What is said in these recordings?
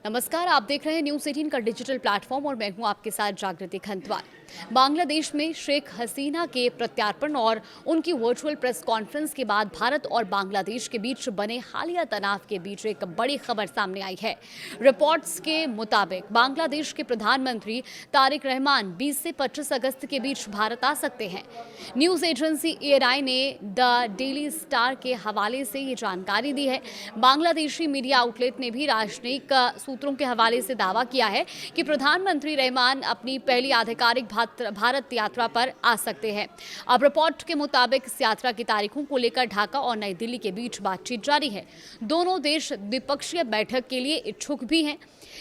नमस्कार, आप देख रहे हैं न्यूज़ 18 का डिजिटल प्लेटफॉर्म और मैं हूं आपके साथ जागृति खंतवाल। बांग्लादेश में शेख हसीना के प्रत्यार्पण और उनकी वर्चुअल प्रेस कॉन्फ्रेंस के बाद भारत और बांग्लादेश के बीच बने हालिया तनाव के बीच एक बड़ी खबर सामने आई है। रिपोर्ट्स के मुताबिक बांग्लादेश के प्रधानमंत्री तारिक रहमान 20 से 25 अगस्त के बीच भारत आ सकते हैं। न्यूज़ एजेंसी ANI ने द डेली स्टार के हवाले से ये जानकारी दी है। बांग्लादेशी मीडिया आउटलेट ने भी राजनयिक सूत्रों के हवाले से दावा किया है कि प्रधानमंत्री रहमान अपनी पहली आधिकारिक भारत यात्रा पर आ सकते हैं। अब रिपोर्ट के मुताबिक इस यात्रा की तारीखों को लेकर ढाका और नई दिल्ली के बीच बातचीत जारी है। दोनों देश द्विपक्षीय बैठक के लिए इच्छुक भी हैं,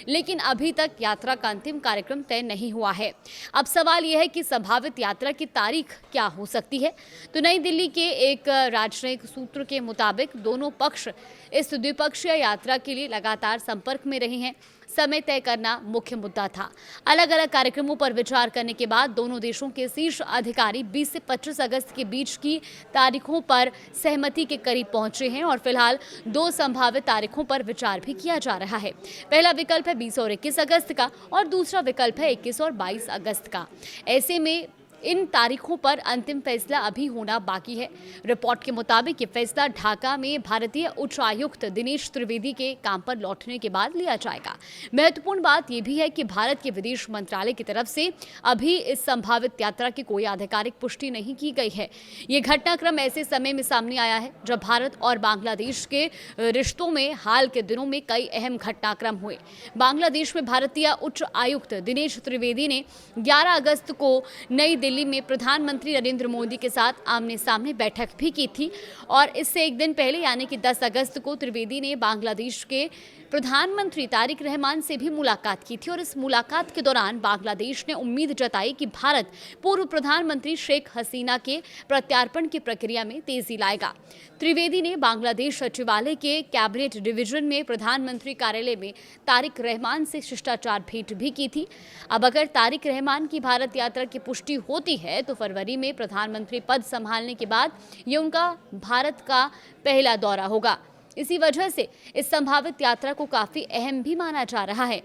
लेकिन अभी तक यात्रा का अंतिम कार्यक्रम तय नहीं हुआ है। अब सवाल यह है कि संभावित यात्रा की तारीख क्या हो सकती है। तो नई दिल्ली के एक राजनयिक सूत्र के मुताबिक दोनों पक्ष इस द्विपक्षीय यात्रा के लिए लगातार संपर्क में रहे हैं। समय तय करना मुख्य मुद्दा था। अलग अलग कार्यक्रमों पर विचार करने के बाद दोनों देशों के शीर्ष अधिकारी 20 से 25 अगस्त के बीच की तारीखों पर सहमति के करीब पहुंचे हैं और फिलहाल दो संभावित तारीखों पर विचार भी किया जा रहा है। पहला विकल्प है 20 और 21 अगस्त का और दूसरा विकल्प है 21 और 22 अगस्त का। ऐसे में इन तारीखों पर अंतिम फैसला अभी होना बाकी है। रिपोर्ट के मुताबिक ये फैसला ढाका में भारतीय उच्चायुक्त दिनेश त्रिवेदी के काम पर लौटने के बाद लिया जाएगा। महत्वपूर्ण बात यह भी है कि भारत के विदेश मंत्रालय की तरफ से अभी इस संभावित यात्रा की कोई आधिकारिक पुष्टि नहीं की गई है। ये घटनाक्रम ऐसे समय में सामने आया है जब भारत और बांग्लादेश के रिश्तों में हाल के दिनों में कई अहम घटनाक्रम हुए। बांग्लादेश में भारतीय उच्च आयुक्त दिनेश त्रिवेदी ने 11 अगस्त को नई दिल्ली में प्रधानमंत्री नरेंद्र मोदी के साथ आमने सामने बैठक भी की थी और इससे एक दिन पहले यानी कि 10 अगस्त को त्रिवेदी ने बांग्लादेश के प्रधानमंत्री तारिक रहमान से भी मुलाकात की थी और इस मुलाकात के दौरान बांग्लादेश ने उम्मीद जताई कि भारत पूर्व प्रधानमंत्री शेख हसीना के प्रत्यार्पण की प्रक्रिया में तेजी लाएगा। त्रिवेदी ने बांग्लादेश सचिवालय के कैबिनेट डिवीजन में प्रधानमंत्री कार्यालय में तारिक रहमान से शिष्टाचार भेंट भी की थी। अब अगर तारिक रहमान की भारत यात्रा की पुष्टि होती है तो फरवरी में प्रधानमंत्री पद संभालने के बाद ये उनका भारत का पहला दौरा होगा। इसी वजह से इस संभावित यात्रा को काफी अहम भी माना जा रहा है।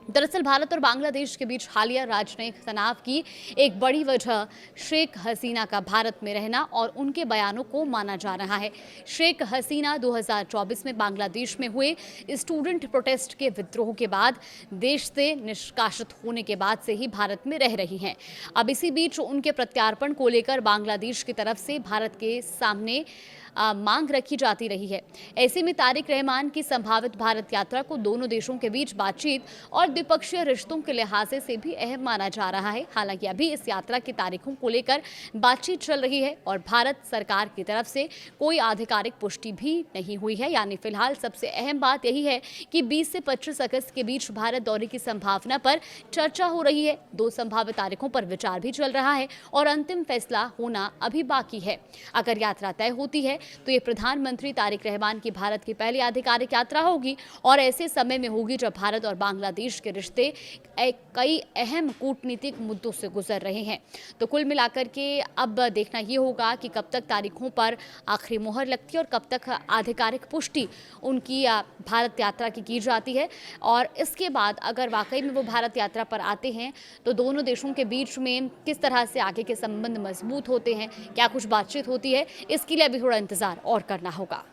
दरअसल भारत और बांग्लादेश के बीच हालिया राजनयिक तनाव की एक बड़ी वजह शेख हसीना का भारत में रहना और उनके बयानों को माना जा रहा है। शेख हसीना 2024 में बांग्लादेश में हुए स्टूडेंट प्रोटेस्ट के विद्रोह के बाद देश से निष्कासित होने के बाद से ही भारत में रह रही हैं। अब इसी बीच उनके प्रत्यार्पण को लेकर बांग्लादेश की तरफ से भारत के सामने मांग रखी जाती रही है। ऐसे में तारिक रहमान की संभावित भारत यात्रा को दोनों देशों के बीच बातचीत और द्विपक्षीय रिश्तों के लिहाज से भी अहम माना जा रहा है। हालांकि अभी इस यात्रा की तारीखों को लेकर बातचीत चल रही है और भारत सरकार की तरफ से कोई आधिकारिक पुष्टि भी नहीं हुई है। यानी फिलहाल सबसे अहम बात यही है कि 20 से 25 अगस्त के बीच भारत दौरे की संभावना पर चर्चा हो रही है। दो संभावित तारीखों पर विचार भी चल रहा है और अंतिम फैसला होना अभी बाकी है। अगर यात्रा तय होती है तो ये प्रधानमंत्री तारिक रहमान की भारत की पहली आधिकारिक यात्रा होगी और ऐसे समय में होगी जब भारत और बांग्लादेश के रिश्ते कई अहम कूटनीतिक मुद्दों से गुजर रहे हैं। तो कुल मिलाकर के अब देखना ये होगा कि कब तक तारीखों पर आखिरी मोहर लगती है और कब तक आधिकारिक पुष्टि उनकी भारत यात्रा की जाती है और इसके बाद अगर वाकई में वो भारत यात्रा पर आते हैं तो दोनों देशों के बीच में किस तरह से आगे के संबंध मजबूत होते हैं, क्या कुछ बातचीत होती है, इसके लिए अभी थोड़ा इंतजार और करना होगा।